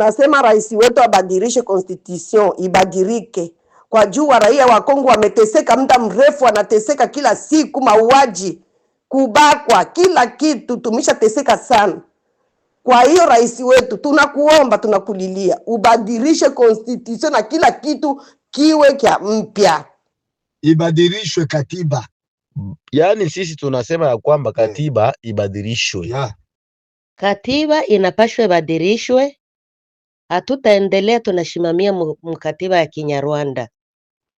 Tunasema rais wetu abadilishe constitution, ibadilike. Kwa juu wa raia wa Kongo wameteseka muda mrefu, wanateseka kila siku, mauaji, kubakwa, kila kitu, tumeshateseka sana. Kwa hiyo rais wetu tunakuomba, tunakulilia, ubadilishe constitution na kila kitu kiwe kia mpya. Ibadilishwe katiba. Yaani sisi tunasema ya kwamba katiba ibadilishwe. Yeah. Katiba inapashwa ibadilishwe. Hatutaendelea tunashimamia mkatiba ya Kinyarwanda.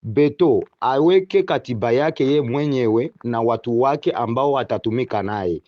Beto aweke katiba yake ye mwenyewe na watu wake ambao watatumika naye.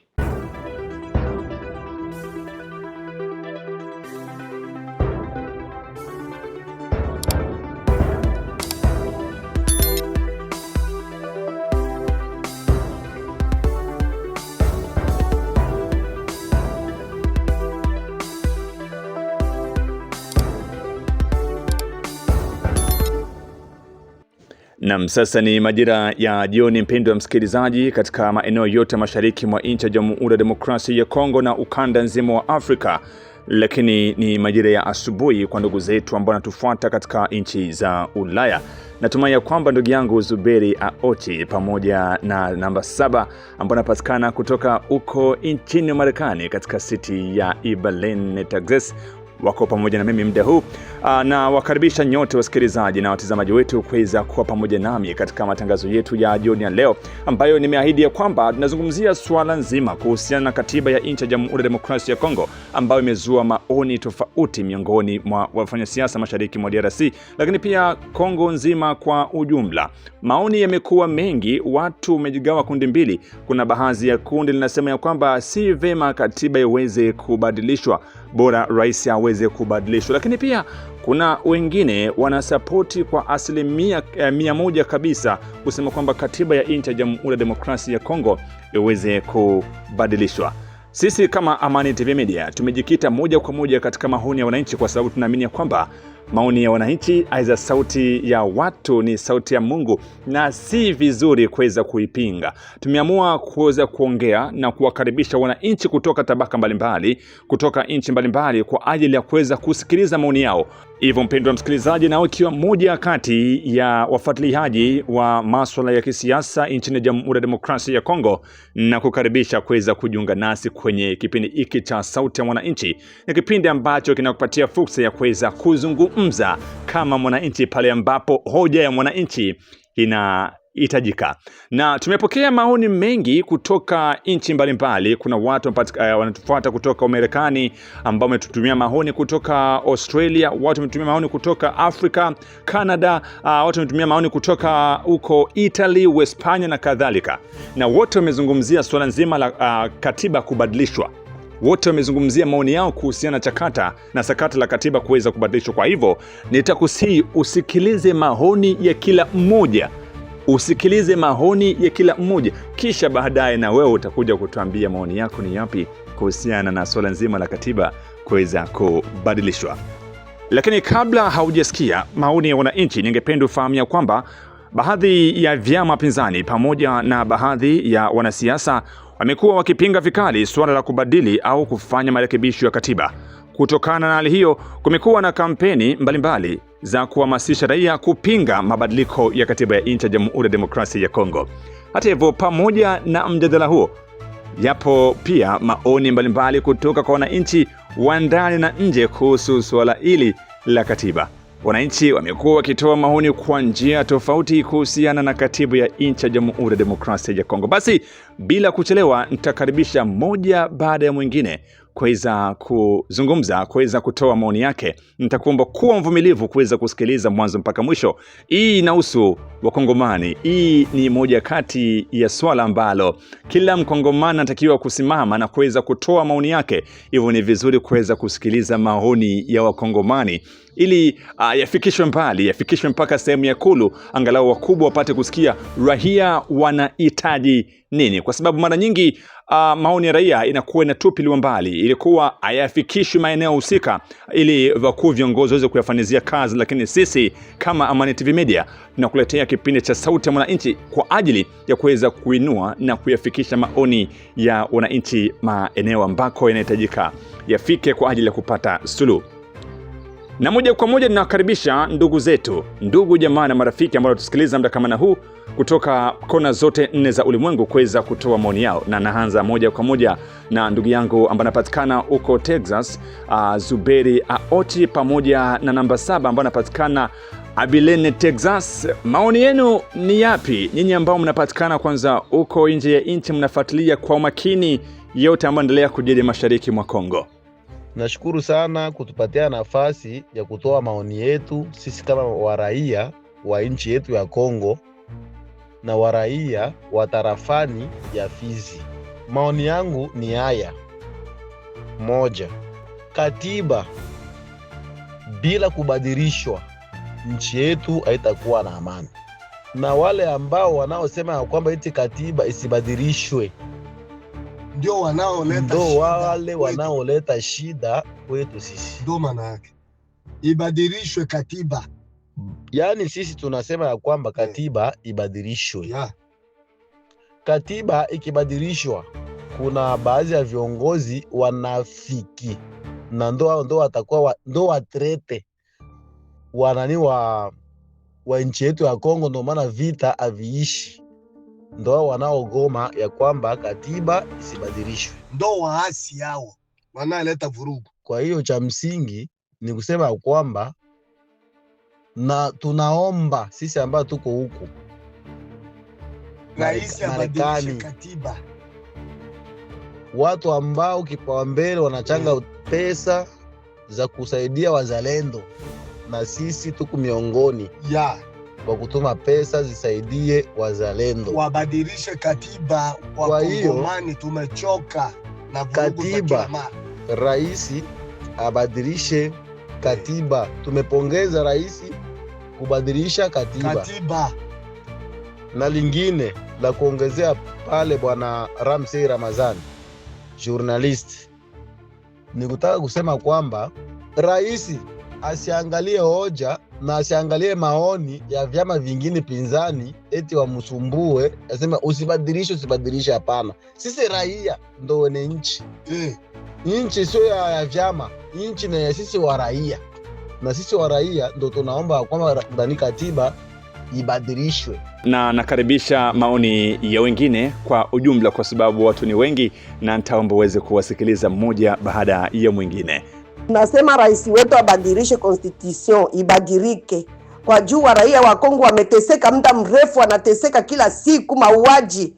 Naam, sasa ni majira ya jioni, mpendwa wa msikilizaji, katika maeneo yote mashariki mwa nchi ya Jamhuri ya Demokrasia ya Kongo na ukanda nzima wa Afrika. Lakini ni majira ya asubuhi kwa ndugu zetu ambao wanatufuata katika nchi za Ulaya. Natumai ya kwamba ndugu yangu Zuberi Aochi pamoja na namba 7 ambao napatikana kutoka uko nchini Marekani katika city ya Ibalene, Texas, wako pamoja na mimi muda huu. Na wakaribisha nyote wasikilizaji na watazamaji wetu kuweza kuwa pamoja nami katika matangazo yetu ya jioni ya leo, ambayo nimeahidi ya kwamba tunazungumzia swala nzima kuhusiana na katiba ya nchi ya Jamhuri ya Demokrasia ya Kongo, ambayo imezua maoni tofauti miongoni mwa wafanyasiasa mashariki mwa DRC, lakini pia Kongo nzima kwa ujumla. Maoni yamekuwa mengi, watu wamejigawa kundi mbili. Kuna baadhi ya kundi linasema ya kwamba si vema katiba iweze kubadilishwa, bora rais aweze kubadilishwa. Lakini pia kuna wengine wanasapoti kwa asilimia 100 kabisa kusema kwamba katiba ya nchi ya Jamhuri ya Demokrasia ya Kongo iweze kubadilishwa. Sisi kama Amani TV Media tumejikita moja kwa moja katika maoni ya wananchi, kwa sababu tunaamini kwamba maoni ya wananchi, aiza sauti ya watu ni sauti ya Mungu, na si vizuri kuweza kuipinga. Tumeamua kuweza kuongea na kuwakaribisha wananchi kutoka tabaka mbalimbali, kutoka nchi mbalimbali, kwa ajili ya kuweza kusikiliza maoni yao. Hivyo mpendwa msikilizaji, na ukiwa mmoja kati ya wafuatiliaji wa masuala ya kisiasa nchini Jamhuri ya Demokrasia ya Kongo, na kukaribisha kuweza kujiunga nasi kwenye kipindi hiki cha Sauti ya Mwananchi. Ni kipindi ambacho kinakupatia fursa ya kuweza kuzungumza kama mwananchi pale ambapo hoja ya mwananchi inahitajika. Na tumepokea maoni mengi kutoka nchi mbalimbali. Kuna watu wanatufuata kutoka Marekani ambao wametutumia maoni, kutoka Australia watu wametutumia maoni, kutoka Afrika, Canada watu wametutumia maoni, kutoka huko Italy, Uhispania na kadhalika. Na wote wamezungumzia swala nzima la katiba kubadilishwa. Wote wamezungumzia maoni yao kuhusiana na sakata la katiba kuweza kubadilishwa. Kwa hivyo nitakusihi usikilize maoni ya kila mmoja. Usikilize maoni ya kila mmoja, kisha baadaye na wewe utakuja kutuambia maoni yako ni yapi kuhusiana na swala nzima la katiba kuweza kubadilishwa. Lakini kabla haujasikia maoni ya wananchi, ningependa ufahamu kwamba baadhi ya vyama pinzani pamoja na baadhi ya wanasiasa wamekuwa wakipinga vikali swala la kubadili au kufanya marekebisho ya katiba. Kutokana na hali hiyo, kumekuwa na kampeni mbalimbali za kuhamasisha raia kupinga mabadiliko ya katiba ya nchi ya Jamhuri ya Demokrasia ya Kongo. Hata hivyo, pamoja na mjadala huo, yapo pia maoni mbalimbali kutoka kwa wananchi wa ndani na nje kuhusu swala hili la katiba. Wananchi wamekuwa wakitoa maoni kwa njia tofauti kuhusiana na katiba ya nchi ya Jamhuri ya Demokrasia ya Kongo. Basi bila kuchelewa, nitakaribisha moja baada ya mwingine kuweza kuzungumza, kuweza kutoa maoni yake. Nitakuomba kuwa mvumilivu kuweza kusikiliza mwanzo mpaka mwisho. Hii inahusu Wakongomani. Hii ni moja kati ya swala ambalo kila Mkongomani anatakiwa kusimama na kuweza kutoa maoni yake. Hivyo ni vizuri kuweza kusikiliza maoni ya Wakongomani ili yafikishwe mbali, yafikishwe mpaka sehemu ya Ikulu, angalau wakubwa wapate kusikia raia wanahitaji nini. Kwa sababu mara nyingi maoni ya raia inakuwa inatupiliwa mbali, ilikuwa hayafikishi maeneo husika ili wakuu viongozi waweze kuyafanizia kazi. Lakini sisi kama Amani TV Media tunakuletea kipindi cha Sauti ya Mwananchi kwa ajili ya kuweza kuinua na kuyafikisha maoni ya wananchi maeneo ambako yanahitajika yafike kwa ajili ya kupata suluhu. Na moja kwa moja ninawakaribisha ndugu zetu, ndugu jamaa na marafiki ambao tusikiliza muda kama na huu kutoka kona zote 4 za ulimwengu kuweza kutoa maoni yao. Na naanza moja kwa moja na ndugu yangu ambaye anapatikana huko Texas, Zuberi Aoti, pamoja na namba 7 ambaye anapatikana Abilene, Texas. Maoni yenu ni yapi? Nyinyi ambao mnapatikana kwanza huko nje ya nchi, mnafuatilia kwa makini yote ambayo yanaendelea kujiri mashariki mwa Kongo. Nashukuru sana kutupatia nafasi ya kutoa maoni yetu sisi kama waraia wa nchi yetu ya Kongo na waraia wa tarafani ya Fizi. Maoni yangu ni haya. 1. Katiba bila kubadilishwa nchi yetu haitakuwa na amani. Na wale ambao wanaosema kwamba eti katiba isibadilishwe ndio wanaoleta shida kwetu sisi. Ndio maana yake ibadilishwe katiba. Yaani sisi tunasema ya kwamba katiba ibadilishwe. Yeah. Katiba ikibadilishwa, kuna baadhi ya viongozi wanafiki na ndo watakuwa ndo watrete wanani wa nchi yetu ya Kongo. Ndio maana vita haviishi, ndo wanaogoma ya kwamba katiba isibadilishwe, ndo waasi hao wanaleta vurugu. Kwa hiyo cha msingi ni kusema kwamba na tunaomba sisi ambao tuko huku rais abadilishe katiba. Watu ambao kipaumbele wanachanga pesa za kusaidia wazalendo, na sisi tuko miongoni kwa kutuma pesa zisaidie wazalendo. Wabadilishe katiba. Kwa hiyo tumechoka na katiba. Rais abadilishe katiba. Tumepongeza rais kubadilisha katiba. Na lingine la kuongezea pale, bwana Ramsey Ramazani, journalist, ni kutaka kusema kwamba rais asiangalie hoja na asiangalie maoni ya vyama vingine pinzani eti wamsumbue asema usibadilishe. Hapana, sisi raia ndo wenye nchi. Nchi sio ya vyama, nchi na ya sisi wa raia, na sisi wa raia ndo tunaomba kwamba ndani katiba ibadilishwe. Na nakaribisha maoni ya wengine kwa ujumla, kwa sababu watu ni wengi na nitaomba uweze kuwasikiliza mmoja baada ya mwingine. Nasema rais wetu abadilishe constitution, ibadilike. Kwa juu raia wa Kongo wameteseka muda mrefu, wanateseka kila siku, mauaji,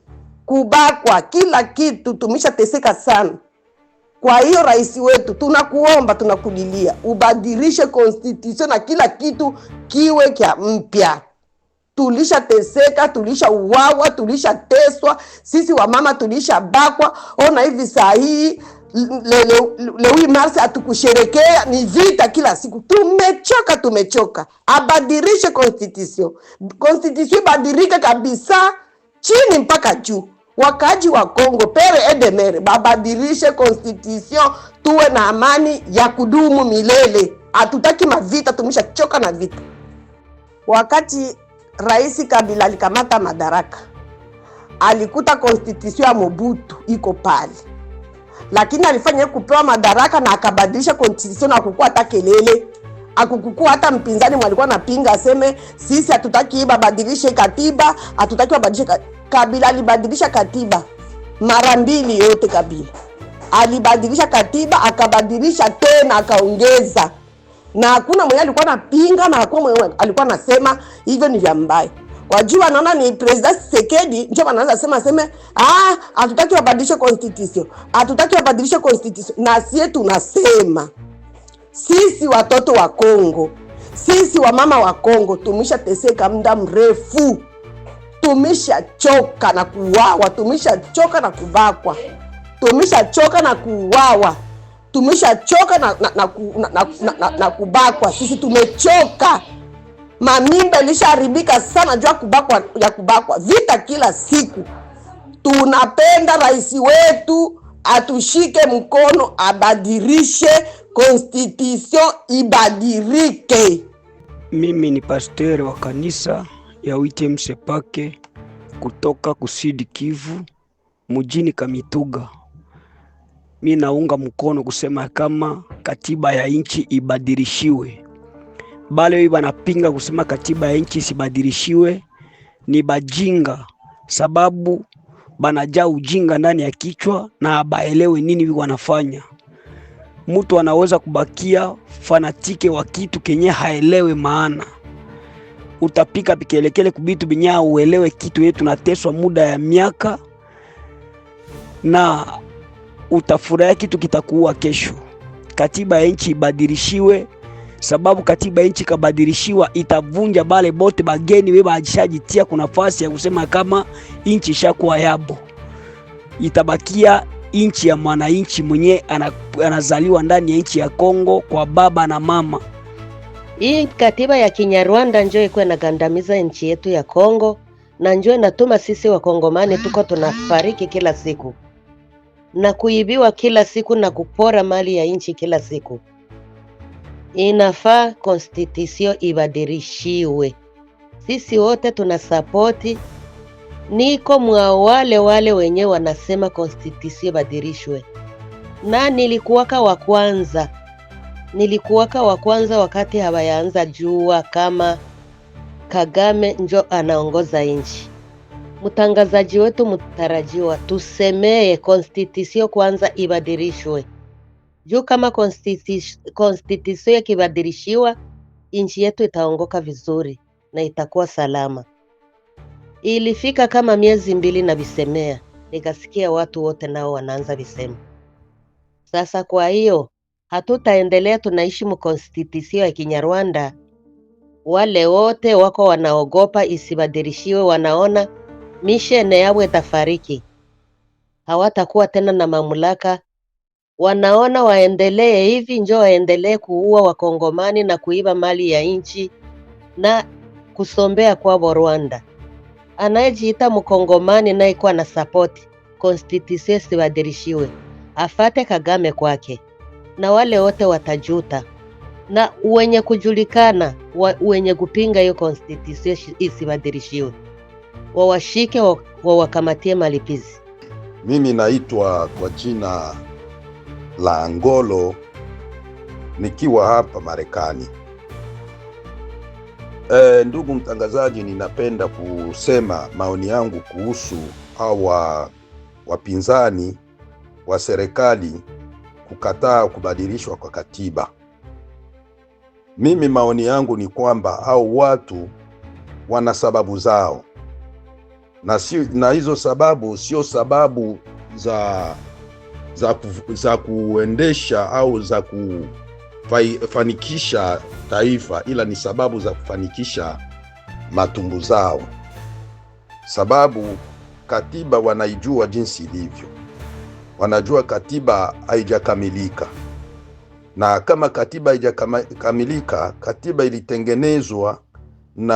kubakwa, kila kitu, tumeshateseka sana. Kwa hiyo rais wetu tunakuomba, tunakulilia, ubadilishe constitution na kila kitu kiwe kia mpya. Tulishateseka, tulishauawa, tulishateswa, sisi wa mama tulishabakwa. Ona hivi saa hii leo Mars atukusherekea, ni vita kila siku. Tumechoka. Abadilishe constitution badilike kabisa, chini mpaka juu. Wakaji wa Kongo pere edemere, babadilishe constitution, tuwe na amani ya kudumu milele. Hatutaki mavita, tumeshachoka na vita. Wakati Rais Kabila alikamata madaraka, alikuta constitution ya Mobutu iko pale, lakini alifanya kupewa madaraka na akabadilisha constitution na kukua hata kelele. Akukukua hata mpinzani mwalikuwa anapinga aseme sisi hatutaki badilishe katiba, hatutaki badilishe. Kabila alibadilisha katiba mara 2 yote. Kabila alibadilisha katiba, akabadilisha tena, akaongeza, na hakuna mwenye alikuwa anapinga na hakuna mwenye alikuwa anasema hivyo ni vya mbaya. Kwa juu anaona ni President Tshisekedi ndio anaanza sema hatutaki wabadilishe constitution, na sisi tunasema sisi watoto wa Kongo, sisi wa mama wa Kongo tumeshateseka muda mrefu, tumeshachoka na kuuawa, tumeshachoka na kubakwa, tumeshachoka na kuuawa, tumeshachoka na kubakwa. Sisi tumechoka. Mamimba ilisharibika sana juu ya kubakwa, vita kila siku. Tunapenda rais wetu atushike mkono, abadilishe constitution, ibadilike. Mimi ni pasteur wa kanisa ya UTM Sepake kutoka Kusidi Kivu, mjini Kamituga. Mimi naunga mkono kusema kama katiba ya nchi ibadilishiwe, bale wanapinga kusema katiba ya nchi isibadilishiwe ni bajinga, sababu banajaa ujinga ndani ya kichwa na baelewe nini wanafanya. Mtu anaweza kubakia fanatike wa kitu kenye haelewe maana. Utapika pikelekele kubitu binya uelewe kitu yetu nateswa muda ya miaka, na utafurahia kitu kitakuwa kesho. Katiba ya nchi ibadilishiwe, sababu katiba ya nchi kabadilishiwa itavunja bale bote bageni wewe ajishajitia kuna nafasi ya kusema kama nchi ishakuwa yabo. Itabakia nchi ya mwananchi mwenye anazaliwa ndani ya nchi ya Kongo kwa baba na mama. Hii katiba ya Kinyarwanda njoo iko inagandamiza nchi yetu ya Kongo, na njoo inatuma sisi Wakongomani tuko tunafariki kila siku na kuibiwa kila siku na kupora mali ya nchi kila siku. Inafaa constitution ibadilishiwe. Sisi wote tunasapoti, niko mwa wale wenye wanasema constitution ibadilishwe. Na nilikuwaka wa kwanza wakati hawayaanza jua kama Kagame njo anaongoza nchi. Mtangazaji wetu mtarajiwa, tusemee constitution kwanza ibadilishwe. Juu kama constitution ikibadilishiwa, nchi yetu itaongoka vizuri na itakuwa salama. Ilifika kama miezi 2 na bisemea, nikasikia watu wote nao wanaanza bisema. Sasa kwa hiyo hatutaendelea tunaishi constitution ya Kinyarwanda. Wale wote wako wanaogopa isibadilishiwe, wanaona mishene yao itafariki, hawatakuwa tena na mamlaka. Wanaona waendelee hivi, njoo waendelee kuua Wakongomani na kuiba mali ya nchi na kusombea kwa Rwanda. Anayejiita Mkongomani naye kwa na support constitution isibadilishiwe, afate Kagame kwake, na wale wote watajuta. Na wenye kujulikana wenye kupinga hiyo constitution isibadilishiwe, wawashike wawakamatie malipizi. Mimi naitwa kwa jina la Ngolo, nikiwa hapa Marekani. Ndugu mtangazaji, ninapenda kusema maoni yangu kuhusu hawa wapinzani wa serikali kukataa kubadilishwa kwa katiba. Mimi maoni yangu ni kwamba hao watu wana sababu zao, na hizo sababu sio sababu za kuendesha au za kufanikisha taifa, ila ni sababu za kufanikisha matumbu zao. Sababu katiba wanaijua jinsi ilivyo, wanajua katiba haijakamilika, na kama katiba haijakamilika, katiba ilitengenezwa na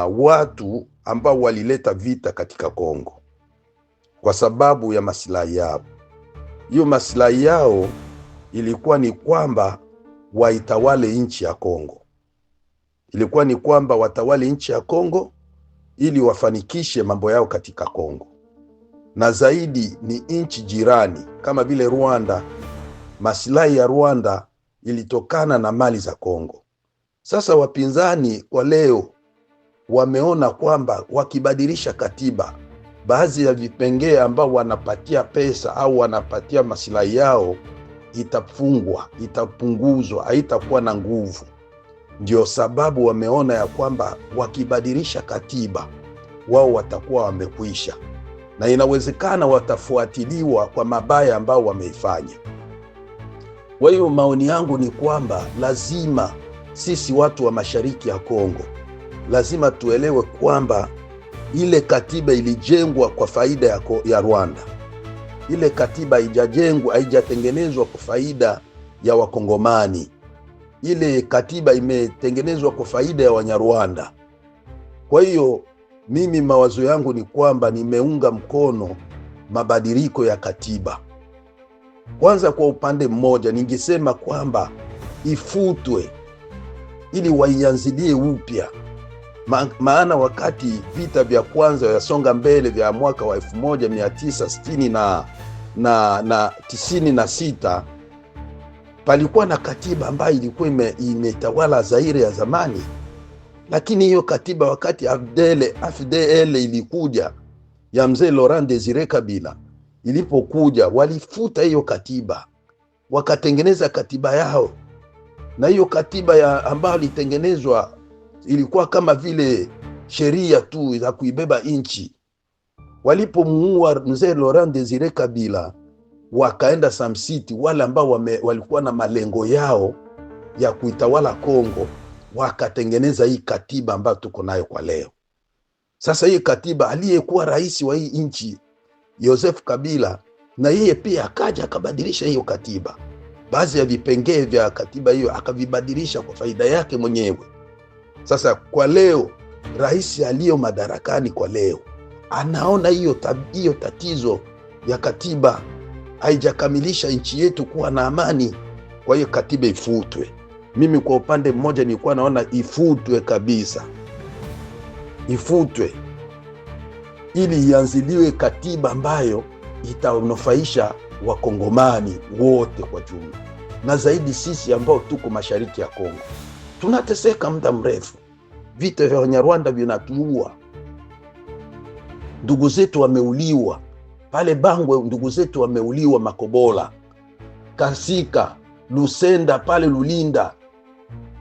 watu ambao walileta vita katika Kongo kwa sababu ya maslahi yao. Hiyo maslahi yao ilikuwa ni kwamba waitawale nchi ya Kongo, ilikuwa ni kwamba watawale nchi ya Kongo ili wafanikishe mambo yao katika Kongo, na zaidi ni nchi jirani kama vile Rwanda. Maslahi ya Rwanda ilitokana na mali za Kongo. Sasa wapinzani wa leo wameona kwamba wakibadilisha katiba, baadhi ya vipengee ambao wanapatia pesa au wanapatia maslahi yao itafungwa, itapunguzwa, haitakuwa na nguvu. Ndio sababu wameona ya kwamba wakibadilisha katiba wao watakuwa wamekwisha, na inawezekana watafuatiliwa kwa mabaya ambao wameifanya. Kwa hiyo maoni yangu ni kwamba lazima sisi watu wa mashariki ya Kongo lazima tuelewe kwamba ile katiba ilijengwa kwa faida ya Rwanda. Ile katiba haijatengenezwa kwa faida ya Wakongomani. Ile katiba imetengenezwa kwa faida ya Wanyarwanda. Kwa hiyo mimi mawazo yangu ni kwamba nimeunga mkono mabadiliko ya katiba. Kwanza, kwa upande mmoja ningesema kwamba ifutwe ili waianzilie upya. Maana wakati vita vya kwanza ya songa mbele vya mwaka wa 1960 na 96, palikuwa na katiba ambayo ilikuwa imetawala Zaire ya zamani, lakini hiyo katiba wakati AFDL ilikuja ya mzee Laurent Desire Kabila ilipokuja, walifuta hiyo katiba wakatengeneza katiba yao, na hiyo katiba ambayo ilitengenezwa ilikuwa kama vile sheria tu za kuibeba nchi. Walipomuua mzee Laurent Desire Kabila, wakaenda Sam City, wale ambao walikuwa na malengo yao ya kuitawala Kongo, wakatengeneza hii katiba ambayo tuko nayo kwa leo. Sasa hii katiba, aliyekuwa rais wa hii nchi Joseph Kabila, na yeye pia akaja akabadilisha hiyo katiba. Baadhi ya vipengee vya katiba hiyo akavibadilisha kwa faida yake mwenyewe. Sasa kwa leo, rais aliyo madarakani kwa leo anaona hiyo tatizo ya katiba haijakamilisha nchi yetu kuwa na amani, kwa hiyo katiba ifutwe. Mimi kwa upande mmoja nilikuwa naona ifutwe kabisa, ifutwe ili ianziliwe katiba ambayo itanufaisha wakongomani wote kwa jumla, na zaidi sisi ambao tuko mashariki ya Kongo. Tunateseka muda mrefu, vita vya Wanyarwanda vinatuua, ndugu zetu wameuliwa pale Bangwe, ndugu zetu wameuliwa Makobola, Kasika, Lusenda, pale Lulinda,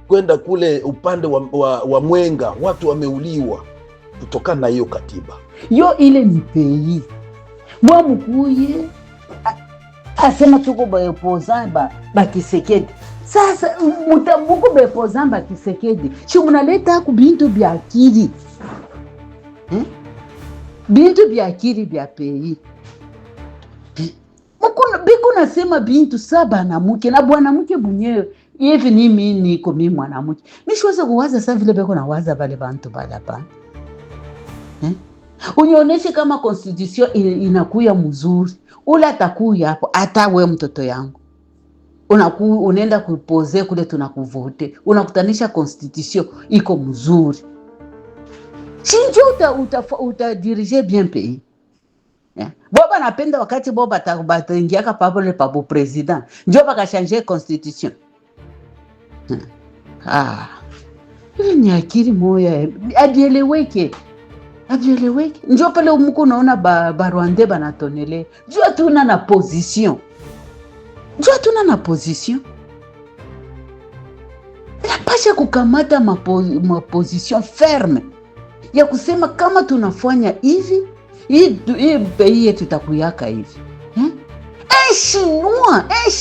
kwenda kule upande wa Mwenga, watu wameuliwa kutokana na hiyo katiba. Yo ile ni pays mwa mkuye asema tuko baepozamba bakisekedi. Sasa mutambuko baepozamba kisekedi, shi munaleta ku bintu bya akili, bintu bya akili bya pays. Biko nasema bintu saba na mke na bwana mke mwenyewe hivi. Mimi niko mimi mwanamke nishweza kuwaza sasa vile biko nawaza vale bantu bala pa unioneshe kama constitution inakuya mzuri, ula atakuya hapo. Hata we mtoto yangu unaenda kupoze kule tunakuvote, unakutanisha constitution iko mzuri, shinjo uta bien pays. Boba napenda wakati boba bataingiaka pabole pabu president njo bakashanje constitution. Ile ni akili moya abieleweke. Njo pale umuko unaona Rwanda banatonele jua tuna na position, napasha kukamata maposition ferme ya kusema kama tunafanya hivi hii bei yetu itakuyaka hivi.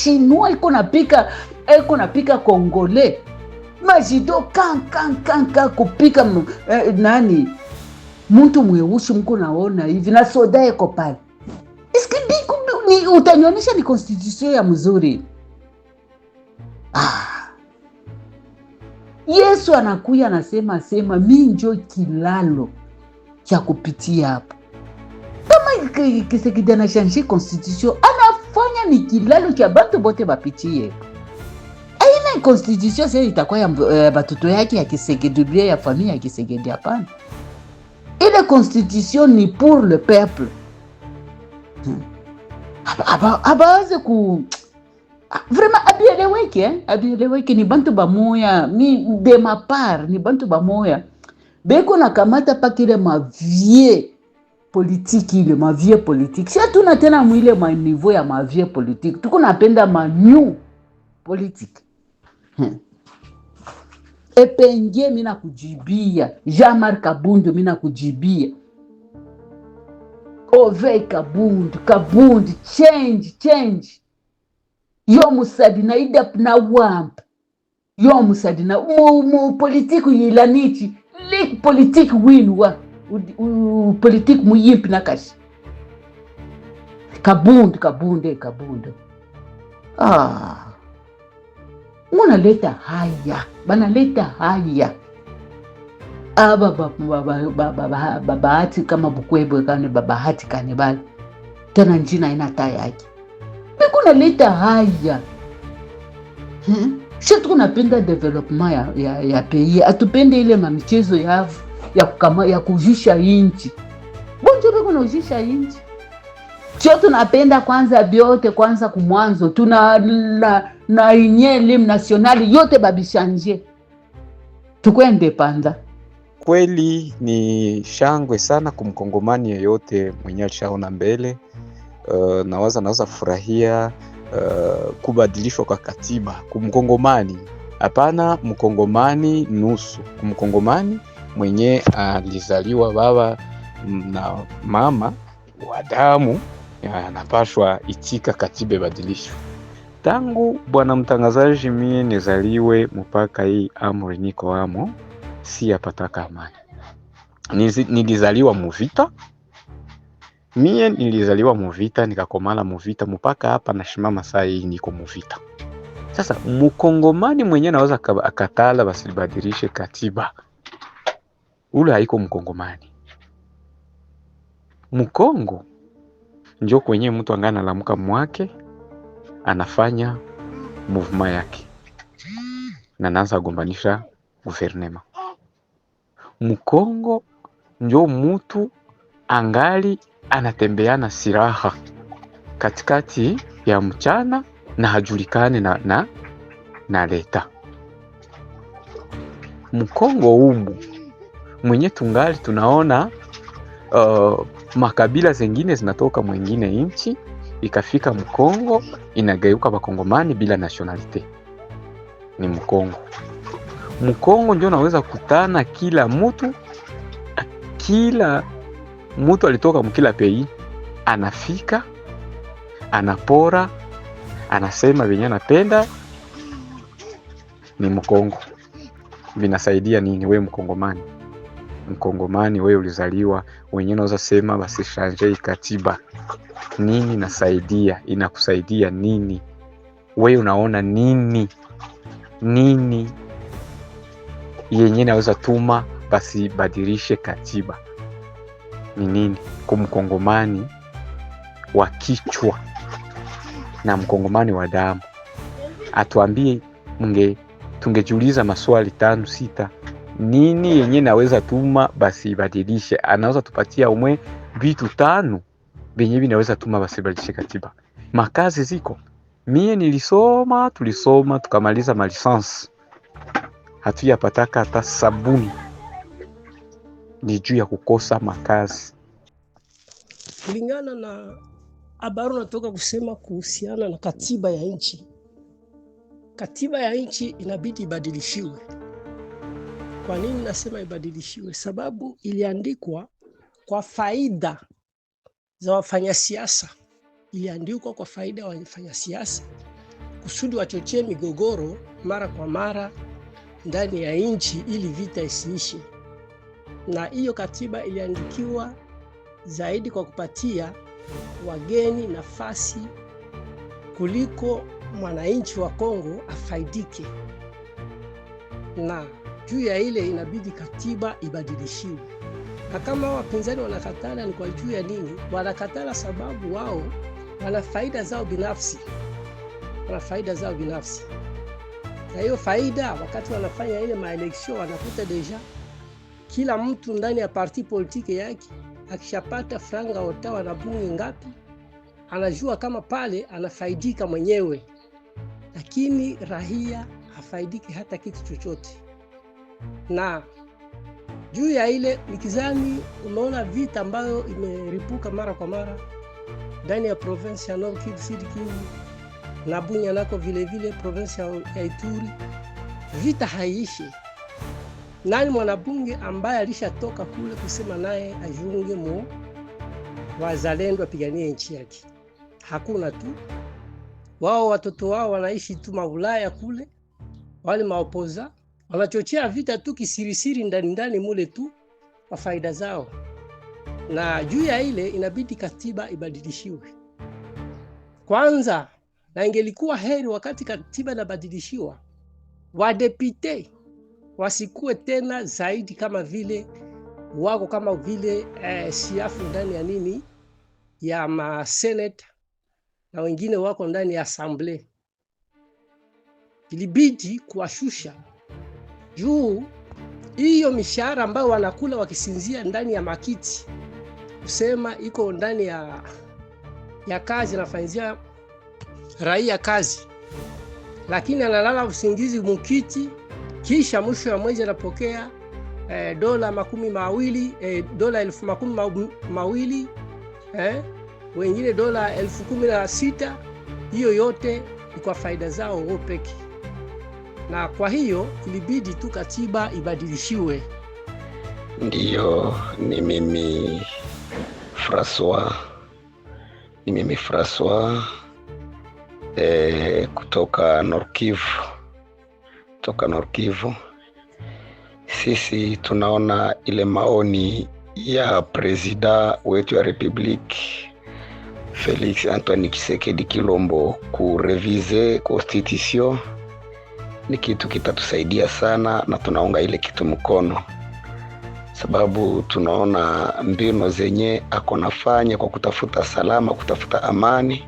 Chinois iko napika Congolais majido kan kupika nani mtu mweusi mko naona hivi na soda iko pale. Iski ni utanyonyesha ni constitution ya mzuri. Yesu anakuya anasema mimi njo kilalo cha kupitia hapo. Kama Kisekedi anashanje constitution, anafanya ni kilalo cha bantu bote bapitie. Aina constitution sasa itakuwa ya batoto yake ya Kisekedi, ya familia ya Kisekedi, hapana. Ile constitution ni pour le peuple. Abaze ku vraiment abieleweke ni bantu bamoya, ni de ma part ni bantu bamoya. Beko na kamata pakile mavie politique. Si tuna tena mwile ma niveau ya mavie politique. Tuko napenda ma new politique. Epengie mina kujibia, Jean-Marc Kabundu mina kujibia. Ovei Kabundu, change. Yo musadi na idap na wamp. Yo musadi na politiku yilanichi. Lik politiku winwa. Politiku muyimpi na kashi. Kabundu. Banaleta haya. Aba babahati kama Bukwebwe kane babahati kane bali. Tena njina inata yake. Biko naleta haya. Sisi tunapenda development ya pays. Atupende ile mamichezo ya kujisha inchi. Bonjo biko na kujisha inchi. Sio tunapenda kwanza biote kwanza kumwanzo. na inye lim nationali yote babishanje tukwe independa. Kweli ni shangwe sana kumkongomani yeyote mwenye alishaona mbele. Naweza furahia kubadilishwa kwa katiba kumkongomani. Hapana mkongomani nusu, kumkongomani mwenye alizaliwa baba na mama wa damu anapashwa itika katiba badilishwe. Tangu bwana mtangazaji mie nizaliwe mpaka hii amri niko amo, si yapataka amani. Nilizaliwa muvita. Mie nilizaliwa muvita, nikakomala muvita, mpaka hapa nashimama saa hii niko muvita. Sasa mkongomani mwenye naweza akatala basibadilishe katiba, ule haiko mkongomani. Mkongo njo kwenye mtu angana lamuka mwake anafanya movement yake na naanza gombanisha guvernema. Mkongo njo mtu angali anatembeana silaha katikati ya mchana na hajulikane na leta. Mkongo humu mwenye tungali tunaona makabila zengine zinatoka mwingine inchi ikafika Mkongo inageuka bakongomani bila nationalite. Ni Mkongo. Mkongo ndio naweza kutana kila mtu alitoka mkila pei, anafika anapora anasema venye anapenda. Ni Mkongo. Vinasaidia nini we mkongomani? Mkongomani we ulizaliwa, wenyewe naweza sema basi shanje katiba. Nini nasaidia? Inakusaidia nini? We unaona nini yenye naweza tuma basi badilishe katiba? Ni nini? Kumkongomani wa kichwa na mkongomani wa damu atuambie. Tungejiuliza maswali 5-6, nini yenye naweza tuma basi badilishe? Anaweza tupatia umwe vitu 5 venye vinaweza tuma basi badilishe katiba. Makazi ziko. Mie tulisoma tukamaliza malisansi, hatuyapataka hata sabuni. Ni juu ya kukosa makazi. Kulingana na habari natoka kusema kuhusiana na katiba ya nchi. Katiba ya nchi inabidi ibadilishiwe. Kwa nini nasema ibadilishiwe? Sababu iliandikwa kwa faida za wafanyasiasa. Iliandikwa kwa faida ya wafanyasiasa kusudi wachochee migogoro mara kwa mara ndani ya nchi ili vita isiishi. Na hiyo katiba iliandikiwa zaidi kwa kupatia wageni nafasi kuliko mwananchi wa Kongo afaidike. Na juu ya ile inabidi katiba ibadilishiwe. Na kama wapinzani wanakatala, ni kwa juu ya nini? Wanakatala sababu wao wana faida zao binafsi. Na hiyo faida, wakati wanafanya ile maeleksio, wanakuta deja kila mtu ndani ya parti politike yake akishapata franga otawa na bunge ngapi, anajua kama pale anafaidika mwenyewe, lakini rahia hafaidiki hata kitu chochote. Na juu ya ile nikizani, umeona vita ambayo imeripuka mara kwa mara ndani ya province ya Nord Kivu, Sud Kivu na Bunya nako vile vile province ya Ituri. Vita haiishi. Nani mwanabunge ambaye alishatoka kule kusema naye ajiunge mu wazalendo apiganie nchi yake? Hakuna tu. Wao watoto wao wanaishi tu maulaya kule, wale maopoza wanachochea vita tu kisirisiri ndani mule tu kwa faida zao. Na juu ya ile inabidi katiba ibadilishiwe kwanza. Na ingelikuwa heri wakati katiba inabadilishiwa, wadepite wasikue tena zaidi kama vile wako kama vile siafu ndani ya nini ya masenate, na wengine wako ndani ya assembly. Ilibidi kuwashusha juu hiyo mishahara ambayo wanakula wakisinzia ndani ya makiti, kusema iko ndani ya kazi nafanyia raia kazi. lakini analala usingizi mukiti, kisha mwisho wa mwezi anapokea dola $20,000, wengine dola 16,000. Hiyo yote ni kwa faida zao wao pekee, na kwa hiyo ilibidi tu katiba ibadilishiwe. Ndiyo, ni mimi François kutoka Nord Kivu. Sisi tunaona ile maoni ya presida wetu ya Republiki Felix Antoine Tshisekedi Kilombo kurevize constitution ni kitu kitatusaidia sana, na tunaunga ile kitu mkono, sababu tunaona mbinu zenye akonafanya kwa kutafuta salama, kutafuta amani.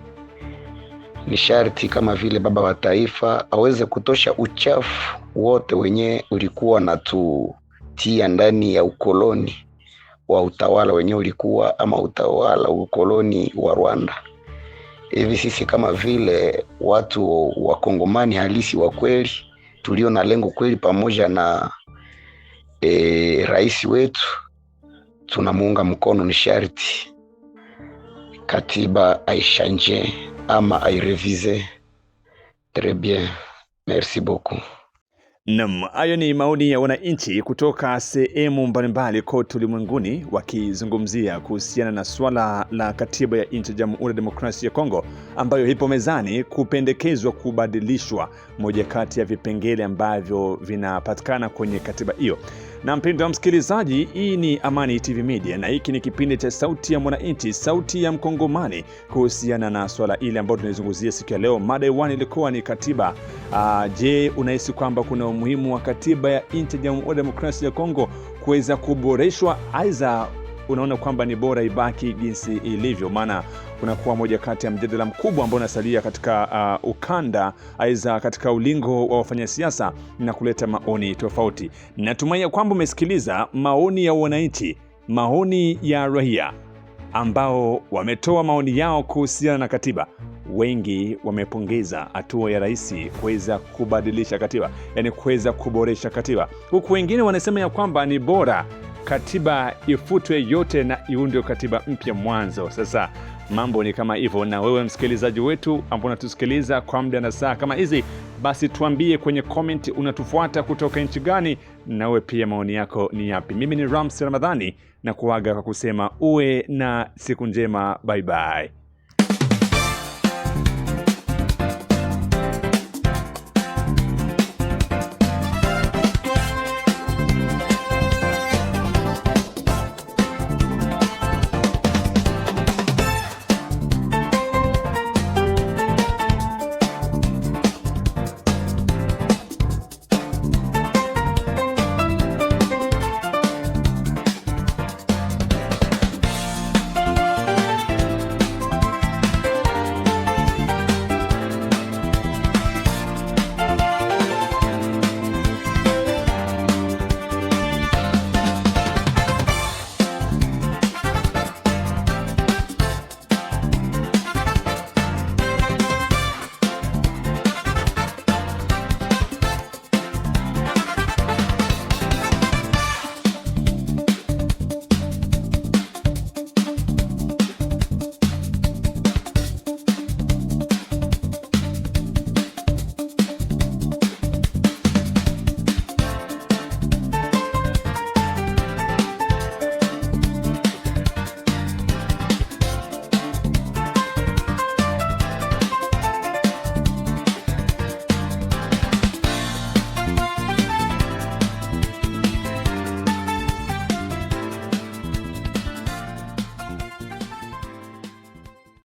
Ni sharti kama vile baba wa taifa aweze kutosha uchafu wote wenye ulikuwa na tutia ndani ya ukoloni wa utawala wenye ulikuwa, ama utawala wa ukoloni wa Rwanda. Hivi sisi kama vile watu wa Kongomani halisi wa kweli, tulio na lengo kweli, pamoja na rais wetu, tunamuunga mkono. Ni sharti katiba aishanje ama airevise. Très bien, merci beaucoup. Naam, hayo ni maoni ya wananchi kutoka sehemu mbalimbali kote ulimwenguni wakizungumzia kuhusiana na swala la katiba ya nchi ya Jamhuri ya Demokrasia ya Kongo ambayo ipo mezani kupendekezwa kubadilishwa, moja kati ya vipengele ambavyo vinapatikana kwenye katiba hiyo. Na mpendwa msikilizaji, hii ni Amani TV Media na hiki ni kipindi cha Sauti ya Mwananchi, sauti ya Mkongomani, kuhusiana na swala ile ambalo tunazungumzia siku ya leo. Mada iwani ilikuwa ni katiba. Je, unahisi kwamba kuna umuhimu wa katiba ya nchi ya Jamhuri ya Demokrasia ya Kongo kuweza kuboreshwa, aidha unaona kwamba ni bora ibaki jinsi ilivyo? Maana kunakuwa moja kati ya mjadala mkubwa ambao unasalia katika ukanda, aidha katika ulingo wa wafanyasiasa, na kuleta maoni tofauti. Natumai kwamba umesikiliza maoni ya wananchi, maoni ya raia ambao wametoa maoni yao kuhusiana na katiba. Wengi wamepongeza hatua ya rais kuweza kubadilisha katiba, yani kuweza kuboresha katiba, huku wengine wanasema ya kwamba ni bora katiba ifutwe yote na iundwe katiba mpya mwanzo. Sasa mambo ni kama hivyo, na wewe msikilizaji wetu ambao unatusikiliza kwa muda na saa kama hizi, basi tuambie kwenye comment unatufuata kutoka nchi gani, na wewe pia maoni yako ni yapi? Mimi ni Ramsi Ramadhani na kuaga kwa kusema uwe na siku njema. Bye bye.